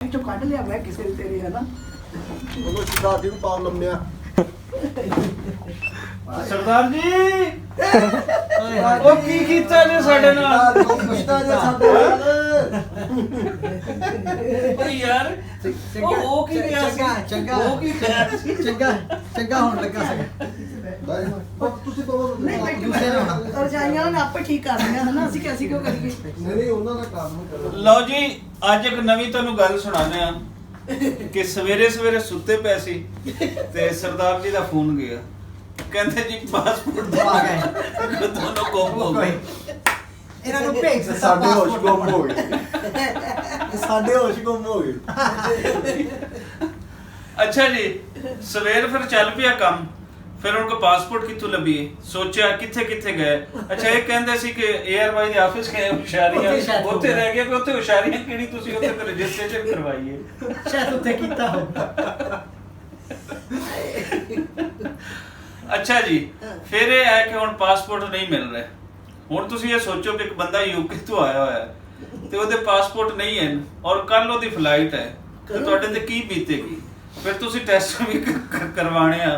ਚੋਂ ਕੱਢ ਲਿਆ ਮੈਂ ਕਿਸੇ ਨੇ ਤੇਰੇ ਹੈ ਨਾ ਉਹਨੂੰ ਸਰਦਾਰ ਜੀ ਨੂੰ ਪਾਉ ਲੰਮਿਆ ਸਰਦਾਰ ਜੀ ਉਹ ਕੀ ਕੀਤਾ ਜੀ ਸਾਡੇ ਨਾਲ ਕੀਤਾ ਜੇ ਸਾਡੇ ਨਾਲ ਓ ਯਾਰ ਉਹ ਕੀ ਗਿਆ ਸੀ ਚੰਗਾ ਉਹ ਕੀ ਗਿਆ ਸੀ ਚੰਗਾ ਹੋਣ ਲੱਗਾ ਸੀ ਤੁਸੀਂ ਪਾਉ ਨਹੀਂ ਦੂਸਰੇ ਨੇ ਹੋਣਾ। ਰਜਾਈਆਂ ਨੇ ਆਪੇ ਠੀਕ ਕਰ ਲਿਆ ਹਨਾ ਅਸੀਂ ਕਿਉਂ ਕਰੀਏ ਨਹੀਂ ਉਹਨਾਂ ਦਾ ਕੰਮ ਕਰੋ ਲਓ ਜੀ ਅੱਜ ਇੱਕ ਨਵੀਂ ਤੁਹਾਨੂੰ ਗੱਲ ਸੁਣਾਉਂਦੇ ਆ ਕਿ ਸਵੇਰੇ ਸਵੇਰੇ ਸੁੱਤੇ ਪਏ ਸੀ ਤੇ ਸਰਦਾਰ ਜੀ ਦਾ ਫੋਨ ਗਿਆ ਕਹਿੰਦੇ ਜੀ ਪਾਸਪੋਰਟ ਆ ਗਏ ਦੋਨੋਂ ਗੁੰਮ ਹੋ ਗਏ ਇਹਨਾਂ ਨੂੰ ਭੇਜ ਦਿੱਤਾ ਸਾਡੇ ਹੋਸ਼ passport ਗੁੰਮ ਹੋ ਗਏ ਸਾਡੇ ਹੋਸ਼ ਗੁੰਮ ਹੋ ਗਏ ਅੱਛਾ ਜੀ ਸਵੇਰ ਫਿਰ ਚੱਲ ਪਿਆ ਕੰਮ ਫਿਰ ਉਹਨਾਂ ਕੋ ਪਾਸਪੋਰਟ ਕਿੱਥੋਂ ਲੱਭੀਏ ਸੋਚਿਆ ਕਿੱਥੇ ਕਿੱਥੇ ਗਏ ਅੱਛਾ ਇਹ ਕਹਿੰਦੇ ਸੀ ਕਿ 에ਅਰਵਾਈ ਦੇ ਆਫਿਸ ਗਏ ਹੁਸ਼ਿਆਰੀਆਂ ਉੱਥੇ ਰਹਿ ਗਏ ਕਿ ਉੱਥੇ ਹੁਸ਼ਿਆਰੀਆਂ ਕਿਹੜੀ ਤੁਸੀਂ ਉੱਥੇ ਤੇ ਰਜਿਸਟ੍ਰੇਸ਼ਨ ਕਰਵਾਈਏ ਸ਼ਾਇਦ ਉੱਥੇ ਕੀਤਾ ਹੋਊਗਾ ਅੱਛਾ ਜੀ ਫਿਰ ਇਹ ਹੈ ਕਿ ਹੁਣ ਪਾਸਪੋਰਟ ਨਹੀਂ ਮਿਲ ਰਿਹਾ ਹੁਣ ਤੁਸੀਂ ਇਹ ਸੋਚੋ ਕਿ ਇੱਕ ਬੰਦਾ ਯੂਕੇ ਤੋਂ ਆਇਆ ਹੋਇਆ ਹੈ ਤੇ ਉਹਦੇ ਪਾਸਪੋਰਟ ਨਹੀਂ ਹੈ ਔਰ ਕੱਲ ਉਹਦੀ ਫਲਾਈਟ ਹੈ ਤੇ ਤੁਹਾਡੇ ਤੇ ਕੀ ਬੀਤੇਗੀ ਫਿਰ ਤੁਸੀਂ ਟੈਸਟ ਵੀ ਕਰਵਾਣੇ ਆ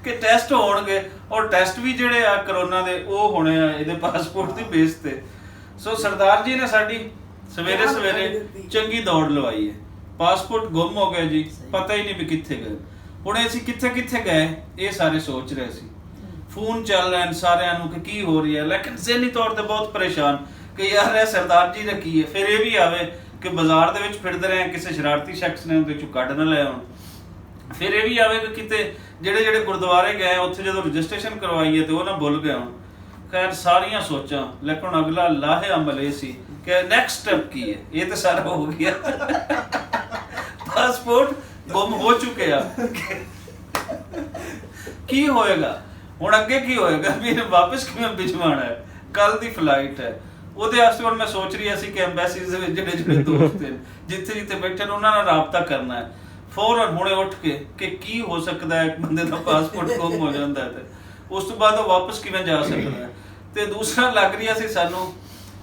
ਕਿ ਟੈਸਟ ਹੋਣਗੇ ਔਰ ਟੈਸਟ ਵੀ ਜਿਹੜੇ ਆ ਕਰੋਨਾ ਦੇ ਉਹ ਹੋਣੇ ਆ ਇਹਦੇ ਪਾਸਪੋਰਟ ਦੀ ਬੇਸ ਤੇ ਸੋ ਸਰਦਾਰ ਜੀ ਨੇ ਸਾਡੀ ਸਵੇਰੇ ਸਵੇਰੇ ਚੰਗੀ ਦੌੜ ਲਵਾਈ ਹੈ ਪਾਸਪੋਰਟ ਗੁੰਮ ਹੋ ਗਿਆ ਜੀ ਪਤਾ ਹੀ ਨਹੀਂ ਵੀ ਕਿੱਥੇ ਗਏ ਹੁਣ ਅਸੀਂ ਕਿੱਥੇ ਕਿੱਥੇ ਗਏ ਇਹ ਸਾਰੇ ਸੋਚ ਰਹੇ ਸੀ ਫੋਨ ਚੱਲ ਰਹੇ ਨੇ ਸਾਰਿਆਂ ਨੂੰ ਕਿ ਕੀ ਹੋ ਰਹੀ ਹੈ ਲੇਕਿਨ ਜ਼ਿਹਨੀ ਤੌਰ ਤੇ ਬਹੁਤ ਪਰੇਸ਼ਾਨ ਕਿ ਯਾਰ ਇਹ ਸਰਦਾਰ ਜੀ ਦਾ ਕੀ ਹੈ ਫਿਰ ਇਹ ਵੀ ਆਵੇ ਕਿ ਬਾਜ਼ਾਰ ਦੇ ਵਿੱਚ ਫਿਰਦੇ ਰਹੇ ਕਿਸੇ ਸ਼ਰਾਰਤੀ ਸ਼ਖਸ ਨੇ ਉਹਦੇ ਚੋਂ ਕੱਢ ਨਾ ਲਿਆ ਹੁਣ ਫਿਰ ਇਹ ਵੀ ਆਵੇ ਕਿ ਕਿਤੇ ਜਿਹੜੇ ਗੁਰਦੁਆਰੇ ਗਏ ਉੱਥੇ ਜਦੋਂ ਰਜਿਸਟ੍ਰੇਸ਼ਨ ਕਰਵਾਈ ਹੈ ਤੇ ਉਹ ਨਾ ਭੁੱਲ ਗਿਆ ਹੁਣ ਖੈਰ ਸਾਰੀਆਂ ਸੋਚਾਂ ਲੇਕਿਨ ਅਗਲਾ ਲਾਹੇ ਅਮਲ ਇਹ ਸੀ ਕਿ ਨੈਕਸਟ ਸਟੈਪ ਕੀ ਹੈ ਇਹ ਤਾਂ ਸਾਰਾ ਹੋ ਗਿਆ ਪਾਸਪੋਰਟ ਗੁੰਮ ਹੋ ਚੁੱਕਿਆ ਕੀ ਹੋਏਗਾ ਹੁਣ ਅੱਗੇ ਕੀ ਹੋਏਗਾ ਵੀ ਇਹਨੂੰ ਵਾਪਸ ਕਿਵੇਂ ਭਿਜਵਾਉਣਾ ਹੈ ਕੱਲ ਦੀ ਫਲਾਈਟ ਹੈ ਉਹਦੇ ਵਾਸਤੇ ਹੁਣ ਮੈਂ ਸੋਚ ਰਹੀ ਸੀ ਕਿ ਐਮਬੈਸੀਜ਼ ਦੇ ਵਿੱਚ ਜਿਹੜੇ ਦੋਸਤ ਨੇ ਜਿੱਥੇ ਬੈਠੇ ਨੇ ਉਹਨਾਂ ਨਾਲ ਰਾਬਤਾ ਕਰਨਾ ਹੈ ਫੌਰਨ ਹੁਣੇ ਉੱਠ ਕੇ ਕਿ ਕੀ ਹੋ ਸਕਦਾ ਹੈ ਇੱਕ ਬੰਦੇ ਦਾ ਪਾਸਪੋਰਟ ਗੁੰਮ ਹੋ ਜਾਂਦਾ ਹੈ ਤੇ ਉਸ ਤੋਂ ਬਾਅਦ ਉਹ ਵਾਪਸ ਕਿਵੇਂ ਜਾ ਸਕਦਾ ਹੈ ਤੇ ਦੂਸਰਾ ਲੱਗ ਰਿਹਾ ਸੀ ਸਾਨੂੰ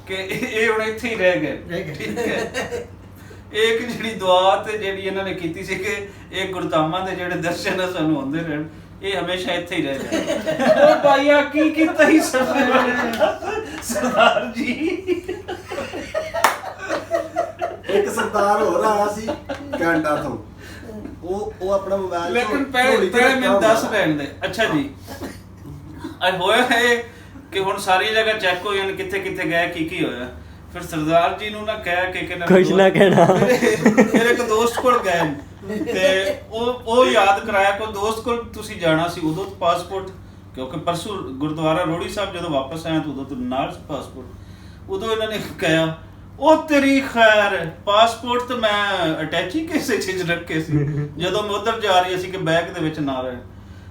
ਕਿ ਇਹ ਹੁਣ ਇੱਥੇ ਹੀ ਰਹਿ ਗਏ ਠੀਕ ਹੈ ਇੱਕ ਜਿਹੜੀ ਦੁਆ ਤੇ ਜਿਹੜੀ ਇਹਨਾਂ ਨੇ ਕੀਤੀ ਸੀ ਕਿ ਇਹ ਗੁਰਧਾਮਾਂ ਦੇ ਜਿਹੜੇ ਦਰਸ਼ਨ ਸਾਨੂੰ ਹੁੰਦੇ ਰਹਿਣ ਇਹ ਹਮੇਸ਼ਾ ਇੱਥੇ ਹੀ ਰਹਿ ਜਾਣ ਉਹ ਭਾਈਆ ਕੀ ਕੀਤਾ ਹੀ ਸਰਦਾਰ ਜੀ ਇੱਕ ਸਰਦਾਰ ਹੋਰ ਆਇਆ ਸੀ ਕੈਨੇਡਾ ਤੋਂ ਉਹ ਆਪਣਾ ਮੋਬਾਈਲ ਲੇਕਿਨ ਪਹਿਲੇ ਮੈਨੂੰ ਦੱਸ ਲੈਣ ਦੇ ਅੱਛਾ ਜੀ ਅੱਜ ਹੋਇਆ ਹੈ ਕਿ ਹੁਣ ਸਾਰੀ ਜਗ੍ਹਾ ਚੈੱਕ ਹੋਈ ਹਨ ਕਿੱਥੇ ਕਿੱਥੇ ਗਏ ਕੀ ਹੋਇਆ ਫਿਰ ਸਰਦਾਰ ਜੀ ਨੂੰ ਨਾ ਕਹਿ ਕੇ ਕਿ ਕੁਝ ਨਾ ਕਹਿਣਾ ਮੇਰੇ ਇੱਕ ਦੋਸਤ ਕੋਲ ਗਏ ਤੇ ਉਹ ਯਾਦ ਕਰਾਇਆ ਕਿ ਦੋਸਤ ਕੋਲ ਤੁਸੀਂ ਜਾਣਾ ਸੀ ਉਦੋਂ ਪਾਸਪੋਰਟ ਕਿਉਂਕਿ ਪਰਸੋਂ ਗੁਰਦੁਆਰਾ ਰੋੜੀ ਸਾਹਿਬ ਜਦੋਂ ਵਾਪਸ ਆਇਆ ਤਾਂ ਉਦੋਂ ਤੋਂ ਨਾਲ ਪਾਸਪੋਰਟ ਉਦੋਂ ਇਹਨਾਂ ਨੇ ਕਿਹਾ ਉਹ ਤੇਰੀ ਖੈਰ ਪਾਸਪੋਰਟ ਤੇ ਮੈਂ ਅਟੈਚੀ ਕਿਸੇ ਚੀਜ਼ ਰੱਖੇ ਸੀ ਜਦੋਂ ਮੈਂ ਉਧਰ ਜਾ ਰਹੀ ਸੀ ਕਿ ਬੈਗ ਦੇ ਵਿੱਚ ਨਾ ਰਹੇ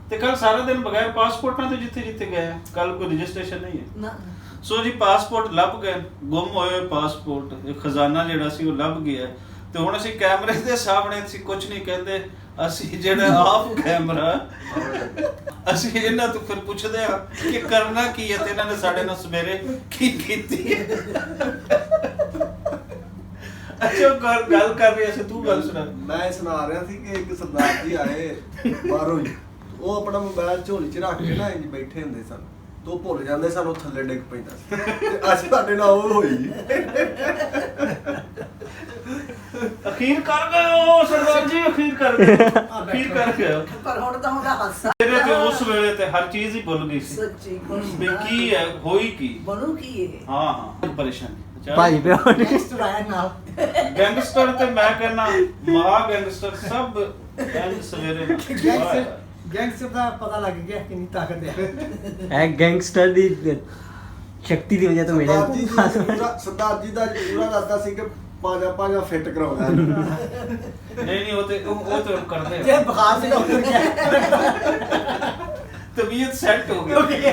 ਤੇ ਕੱਲ ਸਾਰਾ ਦਿਨ ਬਗੈਰ ਪਾਸਪੋਰਟਾਂ ਤੋਂ ਜਿੱਥੇ ਗਏ ਕੱਲ ਕੋਈ ਰਜਿਸਟ੍ਰੇਸ਼ਨ ਨਹੀਂ ਹੈ ਸੋ ਜੀ ਪਾਸਪੋਰਟ ਲੱਭ ਗਏ ਗੁੰਮ ਹੋਏ ਪਾਸਪੋਰਟ ਇਹ ਖਜ਼ਾਨਾ ਜਿਹੜਾ ਸੀ ਉਹ ਲੱਭ ਗਿਆ ਤੇ ਹੁਣ ਅਸੀਂ ਕੈਮਰੇ ਦੇ ਸਾਹਮਣੇ ਅਸੀਂ ਕੁਝ ਨਹੀਂ ਕਹਿੰਦੇ ਅਸੀਂ ਜਿਹੜਾ ਆਫ ਕੈਮਰਾ ਅਸੀਂ ਇਹਨਾਂ ਤੋਂ ਫਿਰ ਪੁੱਛਦੇ ਆ ਕਿ ਕਰਨਾ ਕੀ ਹੈ ਤੇ ਇਹਨਾਂ ਨੇ ਸਾਡੇ ਨਾਲ ਸਵੇਰੇ ਕੀ ਕੀਤੀ ਹੈ ਅੱਛਾ ਗੱਲ ਕਰ ਰਹੀ ਸੀ ਤੂੰ ਗੱਲ ਸੁਣਾ ਮੈਂ ਸੁਣਾ ਰਿਹਾ ਸੀ ਕਿ ਇੱਕ ਸਰਦਾਰ ਜੀ ਆਏ ਬਾਹਰੋਂ ਹੀ ਉਹ ਆਪਣਾ ਮੋਬਾਈਲ ਝੋਲੀ 'ਚ ਰੱਖ ਕੇ ਨਾ ਇੰਜ ਬੈਠੇ ਹੁੰਦੇ ਸਨ ਤੇ ਉਹ ਭੁੱਲ ਜਾਂਦੇ ਸਨ ਉਹ ਥੱਲੇ ਡਿੱਗ ਪੈਂਦਾ ਸੀ ਤੇ ਅੱਜ ਸਾਡੇ ਨਾਲ ਉਹ ਹੋਈ ਅਖੀਰ ਕਰ ਗਏ ਉਹ ਸਰਦਾਰ ਜੀ ਅਖੀਰ ਕਰ ਗਏ ਪਰ ਹੁਣ ਤਾਂ ਉਹਦਾ ਹਾਸਾ ਤੇਰੇ ਤੇ ਉਸ ਵੇਲੇ ਤੇ ਹਰ ਚੀਜ਼ ਹੀ ਭੁੱਲ ਗਈ ਸੀ ਸੱਚੀ ਵੀ ਕੀ ਹੈ ਹੋਈ ਕੀ ਬਣੂ ਕੀ ਇਹ ਹਾਂ ਪਰੇਸ਼ਾਨੀ ਭਾਈ ਪਿਓ ਨੈਕਸਟ ਆਇਆ ਨਾਲ ਗੈਂਗਸਟਰ ਤੇ ਮੈਂ ਕਹਿੰਦਾ ਮਹਾ ਗੈਂਗਸਟਰ ਸਭ ਐਨ ਸਵੇਰੇ ਗੈਂਗਸਟਰ ਦਾ ਪਤਾ ਲੱਗ ਗਿਆ ਕਿੰਨੀ ਤਾਕਤ ਹੈ ਇਹ ਗੈਂਗਸਟਰ ਦੀ ਸ਼ਕਤੀ ਦੀ ਵਜ੍ਹਾ ਤੋਂ ਸਰਦਾਰ ਜੀ ਮਿਲਿਆ ਸਰਦਾਰ ਜੀ ਦਾ ਪੂਰਾ ਦੱਸਦਾ ਸੀ ਕਿ ਪਾਜਾ ਫਿੱਟ ਕਰਾਉਂਦਾ ਨਹੀਂ ਉਹ ਤੇ ਕਰਦੇ ਜੇ ਬੁਖਾਰ ਸੀ ਉਤਰ ਗਿਆ ਤਬੀਅਤ ਸੈੱਟ ਹੋ ਗਈ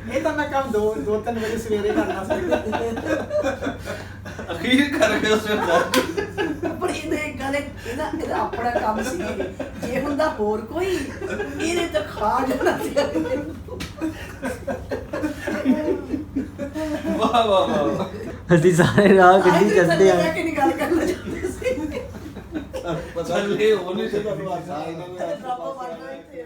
ਇਹ ਤਾਂ ਮੈਂ ਕੰਮ 2-3 ਵਜੇ ਸਵੇਰੇ ਕਰਨਾ ਸੀ ਅਖੀਰ ਕਰ ਗਏ ਉਸ ਵੇਲੇ ਪਰ ਇਹਦਾ ਆਪਣਾ ਕੰਮ ਸੀ ਜੇ ਹੁੰਦਾ ਹੋਰ ਕੋਈ ਇਹਨੇ ਤਾਂ ਖਾ ਜਾਣਾ ਸੀ ਵਾਹ ਅਸੀਂ ਸਾਰੇ ਰਾਹ ਗੱਡੀ ਚੱਲਦੇ ਆ ਕਿ ਨਹੀਂ ਗੱਲ ਕਰਨਾ ਚਾਹੁੰਦੇ ਸੀ ਪਤਾ ਥੱਲੇ ਉਹ ਨਹੀਂ ਸੀ ਤੁਹਾਨੂੰ ਆਸਾਨ ਡਰਾਮਾ ਬਣਦਾ ਇੱਥੇ